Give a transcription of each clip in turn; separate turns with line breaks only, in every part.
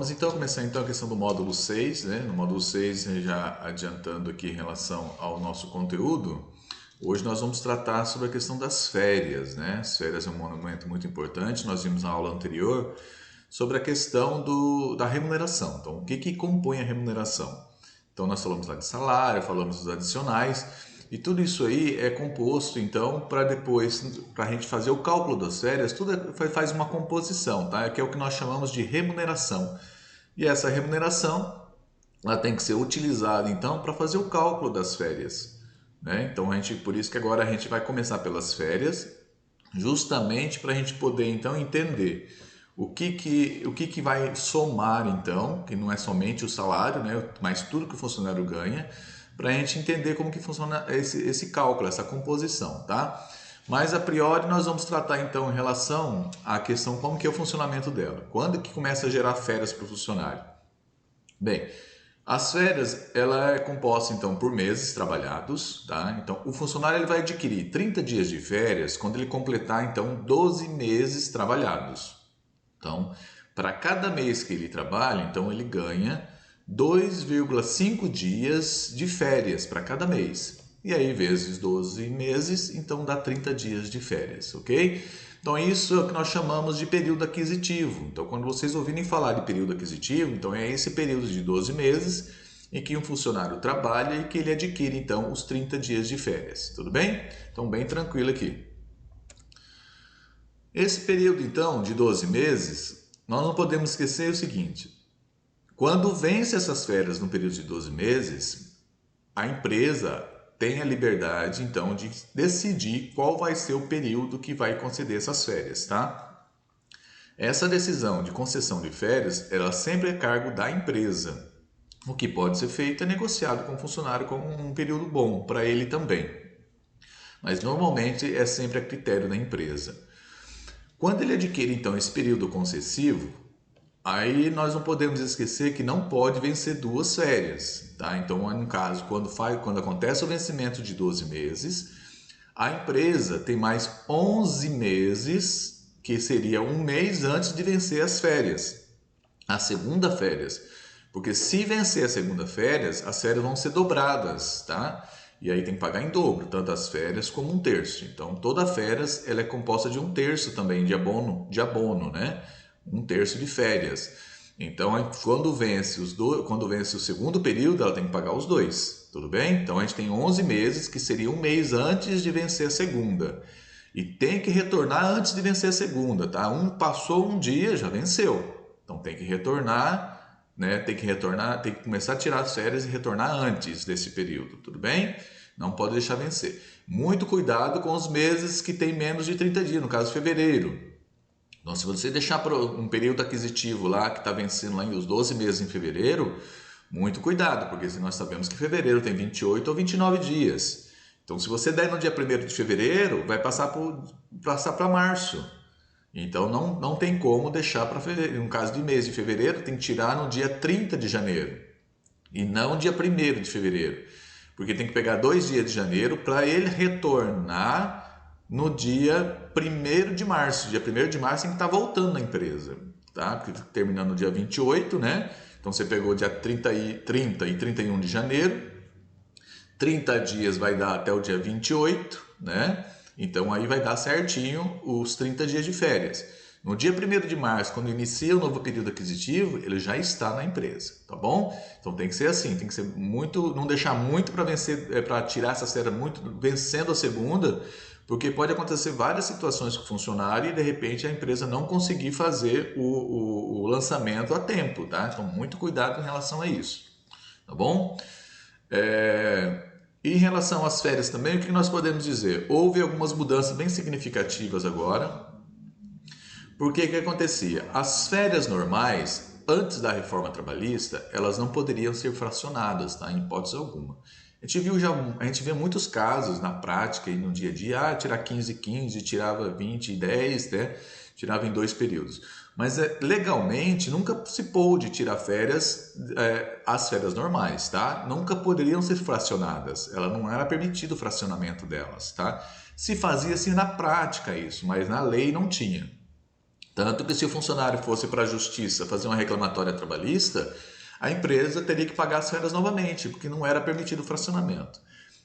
Vamos então começar então a questão do módulo 6, né? No módulo 6, já adiantando aqui em relação ao nosso conteúdo, hoje nós vamos tratar sobre a questão das férias, né? As férias é um momento muito importante, nós vimos na aula anterior sobre a questão da remuneração. Então, o que compõe a remuneração? Então, nós falamos lá de salário, falamos dos adicionais, e tudo isso aí é composto, então, para depois, para a gente fazer o cálculo das férias, tudo faz uma composição, tá? Que é o que nós chamamos de remuneração. E essa remuneração, ela tem que ser utilizada, então, para fazer o cálculo das férias, né? Então, por isso que agora a gente vai começar pelas férias, justamente para a gente poder, então, entender o que vai somar, então, que não é somente o salário, né? Mas tudo que o funcionário ganha, para a gente entender como que funciona esse cálculo, essa composição, tá? Mas a priori nós vamos tratar então em relação à questão como que é o funcionamento dela. Quando que começa a gerar férias para o funcionário? Bem, as férias ela é composta então por meses trabalhados, tá? Então o funcionário ele vai adquirir 30 dias de férias quando ele completar então 12 meses trabalhados. Então, para cada mês que ele trabalha, então ele ganha 2,5 dias de férias para cada mês. E aí, vezes 12 meses, então dá 30 dias de férias, ok? Então, isso é o que nós chamamos de período aquisitivo. Então, quando vocês ouvirem falar de período aquisitivo, então é esse período de 12 meses em que um funcionário trabalha e que ele adquire, então, os 30 dias de férias. Tudo bem? Então, bem tranquilo aqui. Esse período, então, de 12 meses, nós não podemos esquecer o seguinte: quando vence essas férias no período de 12 meses, a empresa tem a liberdade, então, de decidir qual vai ser o período que vai conceder essas férias, tá? Essa decisão de concessão de férias, ela sempre é cargo da empresa. O que pode ser feito é negociado com o funcionário com um período bom para ele também. Mas normalmente é sempre a critério da empresa. Quando ele adquire então esse período concessivo, aí nós não podemos esquecer que não pode vencer duas férias, tá? Então, no caso, quando acontece o vencimento de 12 meses, a empresa tem mais 11 meses, que seria um mês antes de vencer as férias, a segunda férias. Porque se vencer a segunda férias, as férias vão ser dobradas, tá? E aí tem que pagar em dobro, tanto as férias como um terço. Então, toda férias ela é composta de um terço também de abono, né? Um terço de férias. Então, quando vence o segundo período, ela tem que pagar os dois, tudo bem? Então, a gente tem 11 meses, que seria um mês antes de vencer a segunda. E tem que retornar antes de vencer a segunda, tá? Passou um dia, já venceu. Então, tem que retornar, né? Tem que começar a tirar as férias e retornar antes desse período, tudo bem? Não pode deixar vencer. Muito cuidado com os meses que tem menos de 30 dias, no caso fevereiro. Então, se você deixar para um período aquisitivo lá, que está vencendo lá os 12 meses em fevereiro, muito cuidado, porque nós sabemos que fevereiro tem 28 ou 29 dias. Então, se você der no dia 1º de fevereiro, vai passar para março. Então, não tem como deixar para fevereiro. No caso de mês de fevereiro, tem que tirar no dia 30 de janeiro e não dia 1º de fevereiro. Porque tem que pegar 2 dias de janeiro para ele retornar no dia 1º de março. Dia 1º de março tem que estar voltando na empresa, tá? Porque terminando no dia 28, né? Então você pegou dia 30 e 31 de janeiro. 30 dias vai dar até o dia 28, né? Então aí vai dar certinho os 30 dias de férias. No dia 1º de março, quando inicia o novo período aquisitivo, ele já está na empresa, tá bom? Então tem que ser assim, tem que ser muito, não deixar muito para vencer, para tirar essa férias muito vencendo a segunda, porque pode acontecer várias situações com o funcionário e de repente a empresa não conseguir fazer o lançamento a tempo, tá? Então muito cuidado em relação a isso, tá bom? Em relação às férias também, o que nós podemos dizer? Houve algumas mudanças bem significativas agora. Porque que acontecia? As férias normais, antes da reforma trabalhista, elas não poderiam ser fracionadas, tá? Em hipótese alguma. A gente vê muitos casos na prática e no dia a dia, tirar 15 e 15, tirava 20 e 10, né? Tirava em 2 períodos. Mas legalmente nunca se pôde tirar férias, as férias normais, tá? Nunca poderiam ser fracionadas, ela não era permitido o fracionamento delas, tá? Se fazia assim na prática isso, mas na lei não tinha. Tanto que se o funcionário fosse para a justiça fazer uma reclamatória trabalhista, a empresa teria que pagar as férias novamente, porque não era permitido o fracionamento.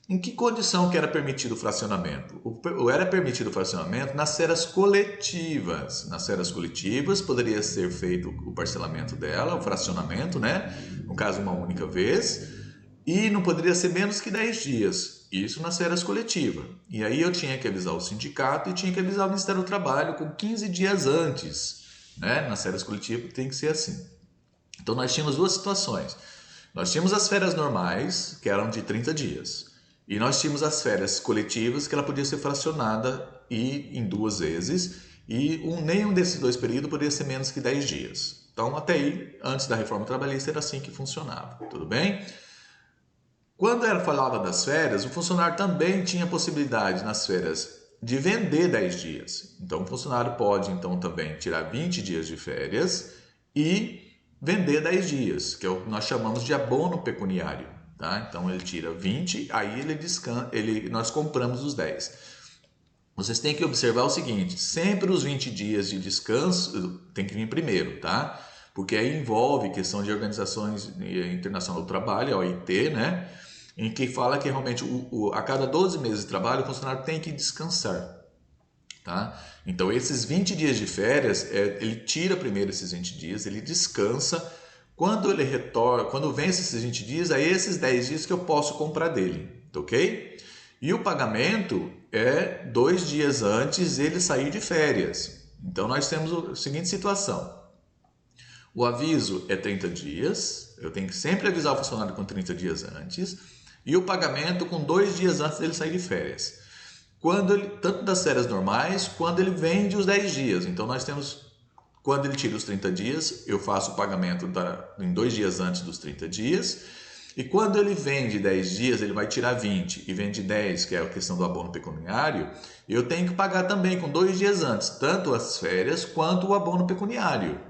Em que condição que era permitido o fracionamento? Era permitido o fracionamento nas férias coletivas. Nas férias coletivas poderia ser feito o parcelamento dela, o fracionamento, né? No caso, uma única vez. E não poderia ser menos que 10 dias. Isso nas férias coletivas. E aí eu tinha que avisar o sindicato e tinha que avisar o Ministério do Trabalho com 15 dias antes. Né? Nas férias coletivas tem que ser assim. Então nós tínhamos duas situações. Nós tínhamos as férias normais, que eram de 30 dias. E nós tínhamos as férias coletivas, que ela podia ser fracionada em duas vezes. E nenhum desses dois períodos poderia ser menos que 10 dias. Então até aí, antes da reforma trabalhista, era assim que funcionava. Tudo bem? Quando era falada das férias, o funcionário também tinha a possibilidade nas férias de vender 10 dias. Então o funcionário pode então também tirar 20 dias de férias e vender 10 dias, que é o que nós chamamos de abono pecuniário. Tá? Então ele tira 20, aí nós compramos os 10. Vocês têm que observar o seguinte, sempre os 20 dias de descanso tem que vir primeiro, tá? Porque aí envolve questão de Organizações Internacional do Trabalho, a OIT, né? Em que fala que realmente a cada 12 meses de trabalho o funcionário tem que descansar. Tá? Então esses 20 dias de férias, ele tira primeiro esses 20 dias, ele descansa. Quando ele retorna, quando vence esses 20 dias, aí esses 10 dias que eu posso comprar dele, ok? E o pagamento é 2 dias antes ele sair de férias. Então nós temos a seguinte situação. O aviso é 30 dias, eu tenho que sempre avisar o funcionário com 30 dias antes, e o pagamento com 2 dias antes dele sair de férias. Tanto das férias normais, quando ele vende os 10 dias. Então nós temos, quando ele tira os 30 dias, eu faço o pagamento em 2 dias antes dos 30 dias. E quando ele vende 10 dias, ele vai tirar 20 e vende 10, que é a questão do abono pecuniário, eu tenho que pagar também com 2 dias antes, tanto as férias quanto o abono pecuniário.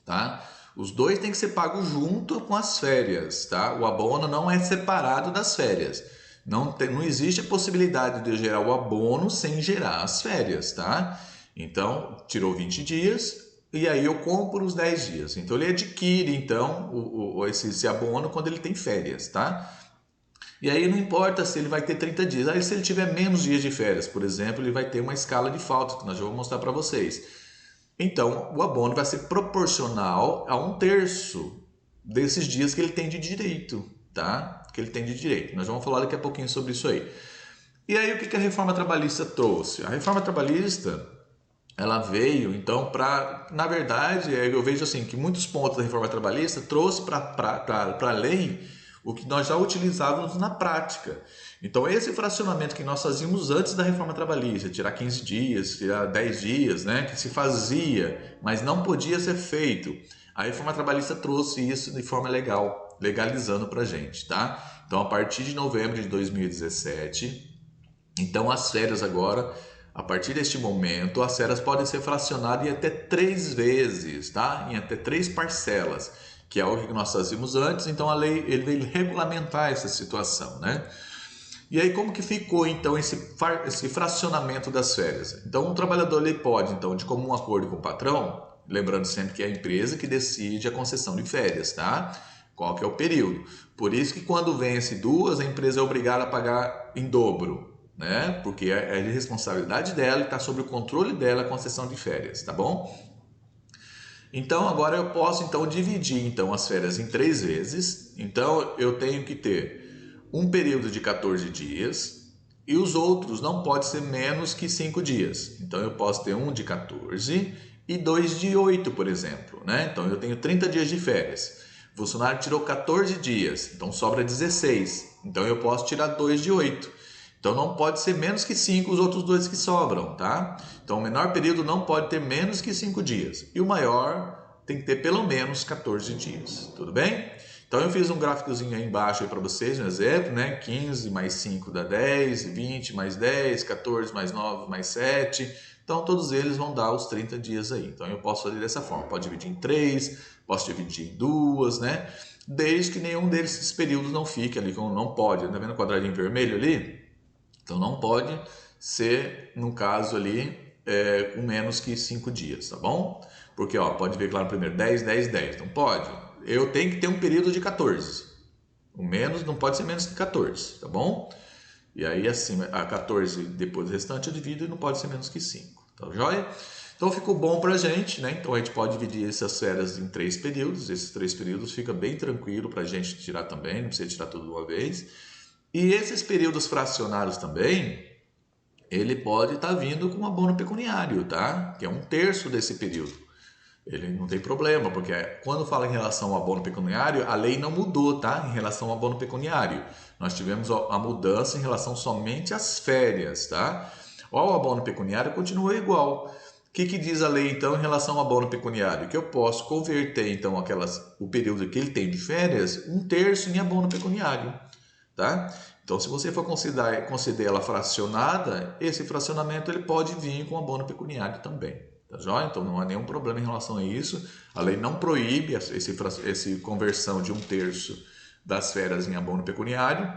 Tá? Os dois têm que ser pagos junto com as férias, tá? O abono não é separado das férias. Não existe a possibilidade de eu gerar o abono sem gerar as férias, tá? Então, tirou 20 dias e aí eu compro os 10 dias. Então, ele adquire, então, esse abono quando ele tem férias, tá? E aí não importa se ele vai ter 30 dias. Aí se ele tiver menos dias de férias, por exemplo, ele vai ter uma escala de faltas, que nós já vamos mostrar para vocês. Então, o abono vai ser proporcional a 1/3 desses dias que ele tem de direito, tá? Que ele tem de direito. Nós vamos falar daqui a pouquinho sobre isso aí. E aí, o que a reforma trabalhista trouxe? A reforma trabalhista, ela veio, então, na verdade, eu vejo assim, que muitos pontos da reforma trabalhista trouxe para a lei o que nós já utilizávamos na prática. Então, esse fracionamento que nós fazíamos antes da reforma trabalhista, tirar 15 dias, tirar 10 dias, né, que se fazia, mas não podia ser feito. A reforma trabalhista trouxe isso de forma legal, legalizando para a gente, tá? Então, a partir de novembro de 2017, então as férias agora, a partir deste momento, as férias podem ser fracionadas em até 3 vezes, tá? Em até 3 parcelas, que é o que nós fazíamos antes. Então, a lei ele veio regulamentar essa situação, né? E aí como que ficou então esse fracionamento das férias? Então o trabalhador ele pode, então, de comum acordo com o patrão, lembrando sempre que é a empresa que decide a concessão de férias, tá? Qual que é o período. Por isso que quando vence 2, a empresa é obrigada a pagar em dobro, né? Porque é de responsabilidade dela e está sob o controle dela a concessão de férias, tá bom? Então agora eu posso então dividir então as férias em 3 vezes. Então eu tenho que ter um período de 14 dias e os outros não pode ser menos que 5 dias. Então eu posso ter um de 14 e 2 de 8, por exemplo, né? Então eu tenho 30 dias de férias. O funcionário tirou 14 dias, então sobra 16. Então eu posso tirar 2 de 8. Então não pode ser menos que 5 os outros 2 que sobram, tá? Então o menor período não pode ter menos que 5 dias e o maior tem que ter pelo menos 14 dias, tudo bem? Então eu fiz um gráficozinho aí embaixo para vocês, um exemplo, né? 15 mais 5 dá 10, 20 mais 10, 14 mais 9 mais 7. Então todos eles vão dar os 30 dias aí. Então eu posso fazer dessa forma, pode dividir em 3, posso dividir em 2, né? Desde que nenhum desses períodos não fique ali, como não pode. Tá vendo o quadradinho vermelho ali? Então não pode ser, no caso ali, com menos que 5 dias, tá bom? Porque, ó, pode ver claro primeiro, 10, 10, 10, não pode. Eu tenho que ter um período de 14. O menos não pode ser menos que 14, tá bom? E aí acima, a 14 depois do restante eu divido e não pode ser menos que 5, tá joia? Então ficou bom pra gente, né? Então a gente pode dividir essas férias em 3 períodos. Esses 3 períodos fica bem tranquilo pra gente tirar também, não precisa tirar tudo de uma vez. E esses períodos fracionários também, ele pode estar vindo com abono pecuniário, tá? Que é 1/3 desse período. Ele não tem problema, porque quando fala em relação ao abono pecuniário, a lei não mudou, tá? Em relação ao abono pecuniário. Nós tivemos a mudança em relação somente às férias, tá? O abono pecuniário continua igual. O que diz a lei, então, em relação ao abono pecuniário? Que eu posso converter, então, o período que ele tem de férias, 1/3 em abono pecuniário, tá? Então, se você for considerar ela fracionada, esse fracionamento ele pode vir com abono pecuniário também, tá joia? Então, não há nenhum problema em relação a isso. A lei não proíbe essa conversão de 1/3 das férias em abono pecuniário,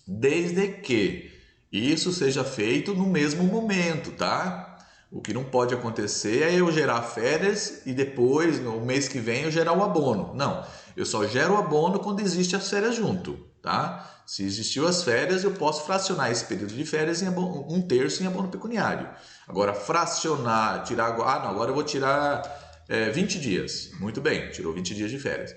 desde que isso seja feito no mesmo momento, tá? O que não pode acontecer é eu gerar férias e depois, no mês que vem, eu gerar o abono. Não, eu só gero o abono quando existe as férias junto, tá? Se existiu as férias, eu posso fracionar esse período de férias em 1/3 em abono pecuniário. Agora, fracionar, tirar... Ah, não, agora eu vou tirar 20 dias. Muito bem, tirou 20 dias de férias.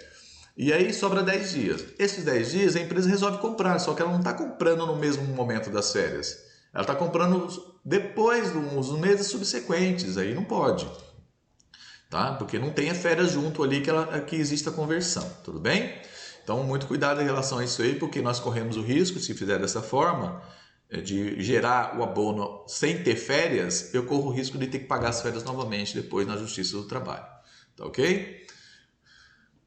E aí sobra 10 dias. Esses 10 dias a empresa resolve comprar, só que ela não está comprando no mesmo momento das férias. Ela está comprando depois dos meses subsequentes, aí não pode, tá? Porque não tem a férias junto ali que existe a conversão, tudo bem? Então, muito cuidado em relação a isso aí, porque nós corremos o risco, se fizer dessa forma, de gerar o abono sem ter férias, eu corro o risco de ter que pagar as férias novamente depois na Justiça do Trabalho, tá ok?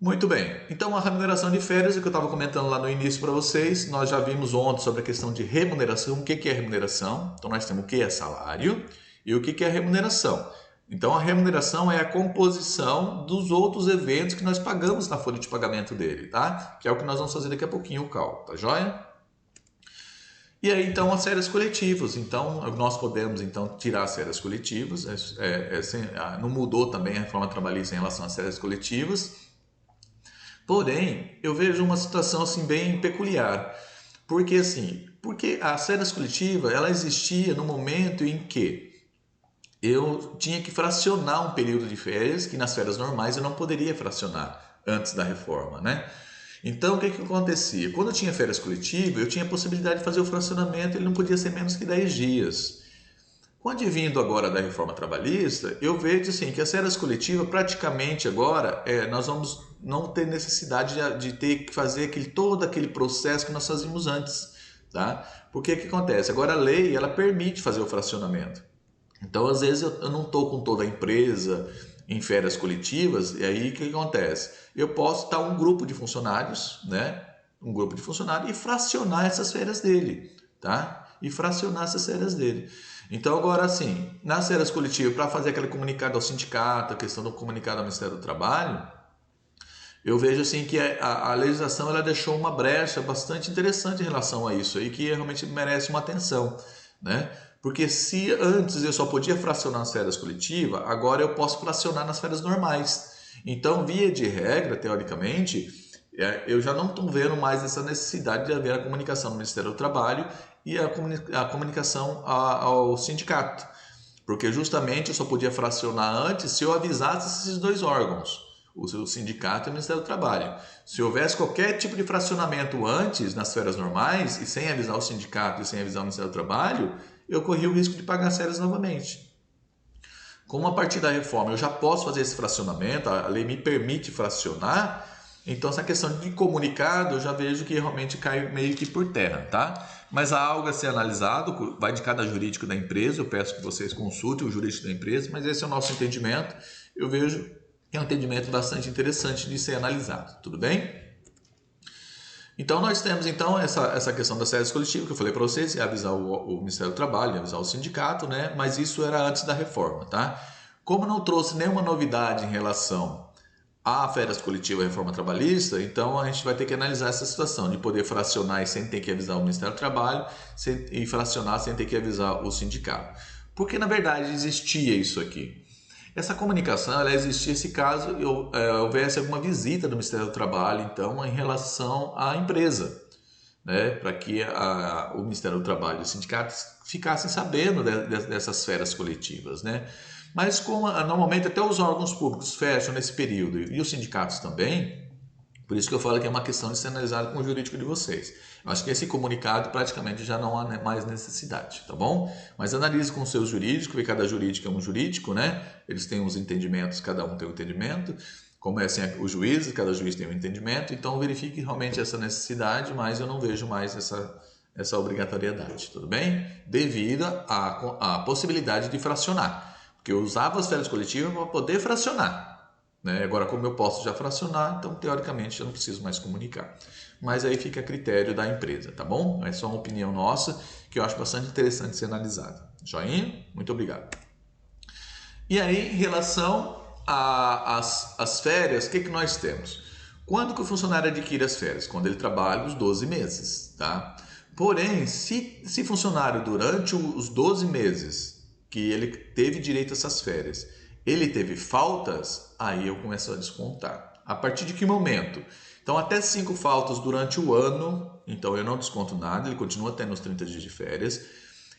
Muito bem, então a remuneração de férias, o que eu estava comentando lá no início para vocês, nós já vimos ontem sobre a questão de remuneração. O que é remuneração? Então nós temos o que é salário e o que é remuneração. Então a remuneração é a composição dos outros eventos que nós pagamos na folha de pagamento dele, tá? Que é o que nós vamos fazer daqui a pouquinho o cálculo, tá joia? E aí então as férias coletivas, então nós podemos então tirar as férias coletivas, não mudou também a reforma trabalhista em relação às férias coletivas. Porém, eu vejo uma situação assim bem peculiar, porque a férias coletiva ela existia no momento em que eu tinha que fracionar um período de férias que nas férias normais eu não poderia fracionar antes da reforma, né? Então, o que acontecia? Quando eu tinha férias coletivas, eu tinha a possibilidade de fazer o fracionamento, ele não podia ser menos que 10 dias. Com o advindo agora da reforma trabalhista, eu vejo assim, que as férias coletivas praticamente agora nós vamos não ter necessidade de ter que fazer todo aquele processo que nós fazíamos antes, tá? Porque o que acontece? Agora a lei ela permite fazer o fracionamento. Então às vezes eu não estou com toda a empresa em férias coletivas e aí o que acontece? Eu posso estar um grupo de funcionários, né? Um grupo de funcionários e fracionar essas férias dele, tá? E fracionar essas férias dele. Então agora assim, nas férias coletivas, para fazer aquele comunicado ao sindicato, a questão do comunicado ao Ministério do Trabalho, eu vejo assim que a legislação ela deixou uma brecha bastante interessante em relação a isso aí, que realmente merece uma atenção, né? Porque se antes eu só podia fracionar nas férias coletivas, agora eu posso fracionar nas férias normais. Então, via de regra, teoricamente, eu já não estou vendo mais essa necessidade de haver a comunicação no Ministério do Trabalho e a comunicação ao sindicato. Porque justamente eu só podia fracionar antes se eu avisasse esses dois órgãos, o sindicato e o Ministério do Trabalho. Se houvesse qualquer tipo de fracionamento antes, nas férias normais, e sem avisar o sindicato e sem avisar o Ministério do Trabalho, eu corria o risco de pagar as férias novamente. Como a partir da reforma eu já posso fazer esse fracionamento, a lei me permite fracionar, então essa questão de comunicado eu já vejo que realmente cai meio que por terra, tá? Mas há algo a ser analisado, vai de cada jurídico da empresa, eu peço que vocês consultem o jurídico da empresa, mas esse é o nosso entendimento, eu vejo que é um entendimento bastante interessante de ser analisado, tudo bem? Então nós temos então essa questão das férias coletivas que eu falei para vocês, avisar o Ministério do Trabalho, avisar o sindicato, né? Mas isso era antes da reforma, tá? Como não trouxe nenhuma novidade em relação à férias coletivas e reforma trabalhista, então a gente vai ter que analisar essa situação de poder fracionar sem ter que avisar o Ministério do Trabalho e fracionar sem ter que avisar o sindicato. Porque na verdade existia isso aqui. Essa comunicação ela existia se caso houvesse alguma visita do Ministério do Trabalho, então, em relação à empresa, né? Para que o Ministério do Trabalho e os sindicatos ficassem sabendo dessas férias coletivas, né? Mas como normalmente até os órgãos públicos fecham nesse período e os sindicatos também, por isso que eu falo que é uma questão de ser analisada com o jurídico de vocês. Eu acho que esse comunicado praticamente já não há mais necessidade, tá bom? Mas analise com o seu jurídico, porque cada jurídico é um jurídico, né? Eles têm uns entendimentos, cada um tem um entendimento. Como é assim, os juízes, cada juiz tem um entendimento. Então verifique realmente essa necessidade, mas eu não vejo mais essa obrigatoriedade, tudo bem? Devido à possibilidade de fracionar. Porque eu usava as férias coletivas para poder fracionar. Né? Agora, como eu posso já fracionar, então teoricamente eu não preciso mais comunicar. Mas aí fica a critério da empresa, tá bom? É só uma opinião nossa que eu acho bastante interessante ser analisada. Joinha? Muito obrigado. E aí, em relação às férias, o que nós temos? Quando que o funcionário adquire as férias? Quando ele trabalha os 12 meses, tá? Porém, se funcionário durante os 12 meses que ele teve direito a essas férias, ele teve faltas, aí eu começo a descontar. A partir de que momento? Então, até 5 faltas durante o ano, então eu não desconto nada, ele continua tendo os 30 dias de férias.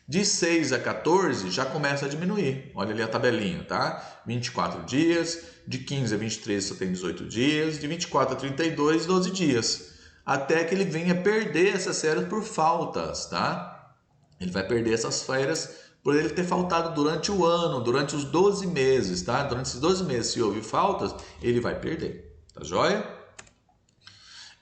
De 6 a 14 já começa a diminuir. Olha ali a tabelinha, tá? 24 dias, de 15 a 23 só tem 18 dias, de 24 a 32, 12 dias. Até que ele venha perder essas férias por faltas, tá? Ele vai perder essas férias por ele ter faltado durante o ano, durante os 12 meses, tá? Durante esses 12 meses, se houve faltas, ele vai perder, tá joia?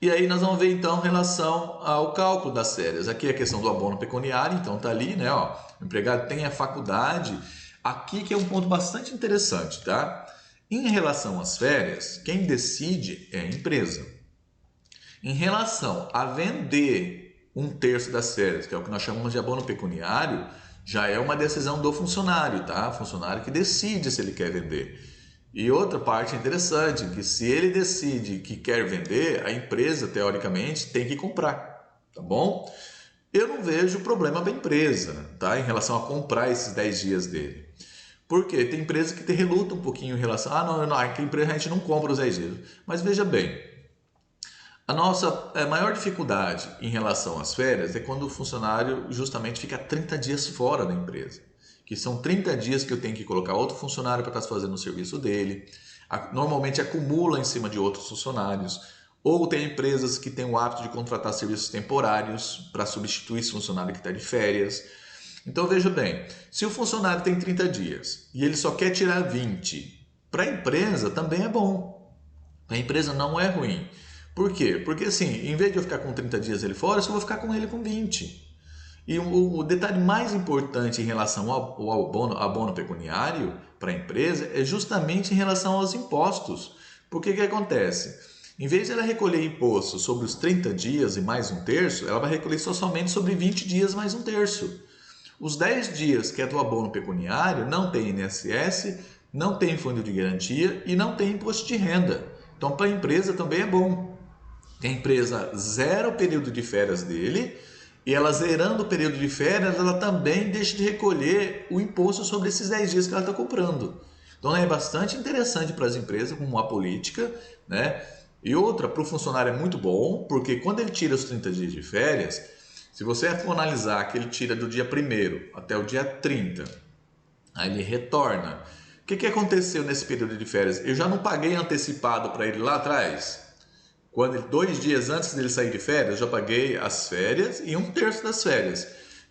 E aí nós vamos ver então em relação ao cálculo das férias. Aqui é a questão do abono pecuniário, então tá ali, né? Ó, o empregado tem a faculdade. Aqui que é um ponto bastante interessante, tá? Em relação às férias, quem decide é a empresa. Em relação a vender 1/3 das férias, que é o que nós chamamos de abono pecuniário, já é uma decisão do funcionário, tá? O funcionário que decide se ele quer vender. E outra parte interessante, que se ele decide que quer vender, a empresa, teoricamente, tem que comprar, tá bom? Eu não vejo problema para a empresa, tá? Em relação a comprar esses 10 dias dele. Por quê? Tem empresa que reluta um pouquinho em relação não, aqui empresa a gente não compra os 10 dias. Mas veja bem, a nossa maior dificuldade em relação às férias é quando o funcionário justamente fica 30 dias fora da empresa. Que são 30 dias que eu tenho que colocar outro funcionário para estar fazendo o serviço dele. Normalmente acumula em cima de outros funcionários. Ou tem empresas que têm o hábito de contratar serviços temporários para substituir esse funcionário que está de férias. Então veja bem, se o funcionário tem 30 dias e ele só quer tirar 20, para a empresa também é bom. Para a empresa não é ruim. Por quê? Porque assim, em vez de eu ficar com 30 dias ele fora, eu só vou ficar com ele com 20. E o detalhe mais importante em relação ao abono pecuniário para a empresa é justamente em relação aos impostos. Porque o que acontece? Em vez de ela recolher imposto sobre os 30 dias e mais 1/3, ela vai recolher somente sobre 20 dias mais 1/3. Os 10 dias que é do abono pecuniário não tem INSS, não tem fundo de garantia e não tem imposto de renda. Então para a empresa também é bom. A empresa zera o período de férias dele e ela zerando o período de férias, ela também deixa de recolher o imposto sobre esses 10 dias que ela está comprando. Então é bastante interessante para as empresas como uma política, né? E outra, para o funcionário é muito bom, porque quando ele tira os 30 dias de férias, se você for analisar que ele tira do dia 1º até o dia 30, aí ele retorna. O que aconteceu nesse período de férias? Eu já não paguei antecipado para ele lá atrás? 2 dias antes dele sair de férias, eu já paguei as férias e 1/3 das férias.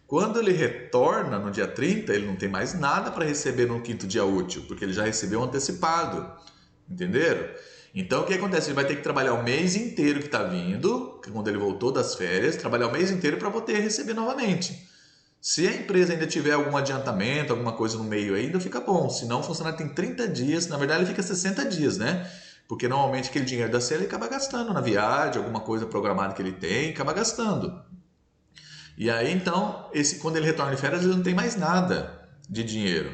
Quando ele retorna no dia 30, ele não tem mais nada para receber no 5º dia útil, porque ele já recebeu antecipado. Entenderam? Então, o que acontece? Ele vai ter que trabalhar o mês inteiro que está vindo, quando ele voltou das férias, trabalhar o mês inteiro para poder receber novamente. Se a empresa ainda tiver algum adiantamento, alguma coisa no meio ainda, fica bom. Se não, o funcionário tem 30 dias, na verdade ele fica 60 dias, né? Porque normalmente aquele dinheiro da CL ele acaba gastando na viagem, alguma coisa programada que ele tem, acaba gastando. E aí então, quando ele retorna de férias, ele não tem mais nada de dinheiro.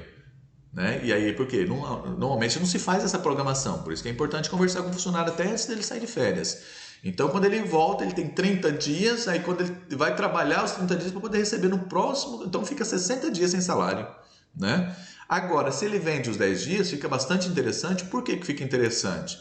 Né? E aí, por quê? Normalmente não se faz essa programação, por isso que é importante conversar com o funcionário até antes dele sair de férias. Então, quando ele volta, ele tem 30 dias, aí quando ele vai trabalhar os 30 dias para poder receber no próximo, então fica 60 dias sem salário. né? Agora, se ele vende os 10 dias, fica bastante interessante. Por que que fica interessante?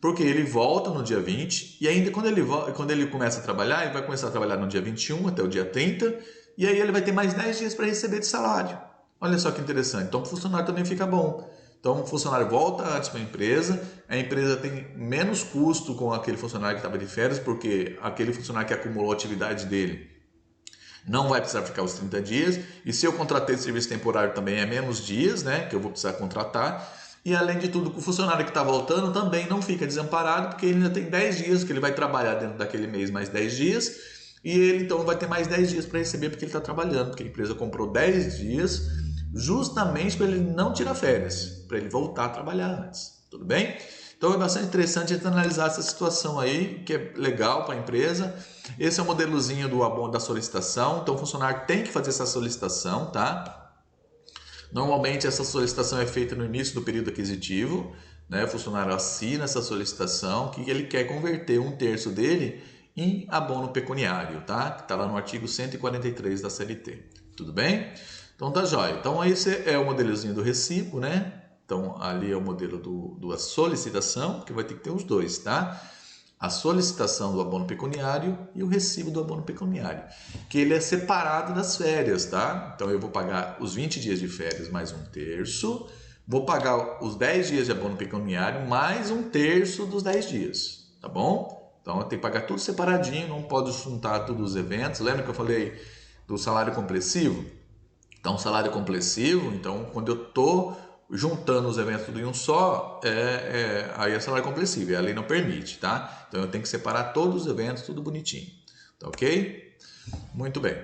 Porque ele volta no dia 20 e ainda quando ele começa a trabalhar, ele vai começar a trabalhar no dia 21 até o dia 30 e aí ele vai ter mais 10 dias para receber de salário. Olha só que interessante. Então, para o funcionário também fica bom. Então, o funcionário volta antes para a empresa tem menos custo com aquele funcionário que estava de férias, porque aquele funcionário que acumulou a atividade dele não vai precisar ficar os 30 dias. E se eu contratei serviço temporário também é menos dias, né, que eu vou precisar contratar. E além de tudo, o funcionário que está voltando também não fica desamparado, porque ele ainda tem 10 dias que ele vai trabalhar dentro daquele mês, mais 10 dias. E ele então vai ter mais 10 dias para receber porque ele está trabalhando, porque a empresa comprou 10 dias justamente para ele não tirar férias, para ele voltar a trabalhar antes. Tudo bem? Então é bastante interessante a gente analisar essa situação aí, que é legal para a empresa. Esse é o modelozinho do abono da solicitação. Então o funcionário tem que fazer essa solicitação, tá? Normalmente essa solicitação é feita no início do período aquisitivo, né? O funcionário assina essa solicitação que ele quer converter 1/3 dele em abono pecuniário, tá? Que está lá no artigo 143 da CLT. Tudo bem? Então tá jóia. Então esse é o modelozinho do recibo, né? Então ali é o modelo da solicitação, que vai ter que ter os dois, tá? A solicitação do abono pecuniário e o recibo do abono pecuniário, que ele é separado das férias, tá? Então eu vou pagar os 20 dias de férias mais 1/3, vou pagar os 10 dias de abono pecuniário mais 1/3 dos 10 dias, tá bom? Então eu tenho que pagar tudo separadinho, não pode juntar todos os eventos. Lembra que eu falei do salário compressivo? Então, salário compressivo, então quando eu estou juntando os eventos tudo em um só, aí é salário compressivo, e a lei não permite, tá? Então eu tenho que separar todos os eventos, tudo bonitinho, tá ok? Muito bem.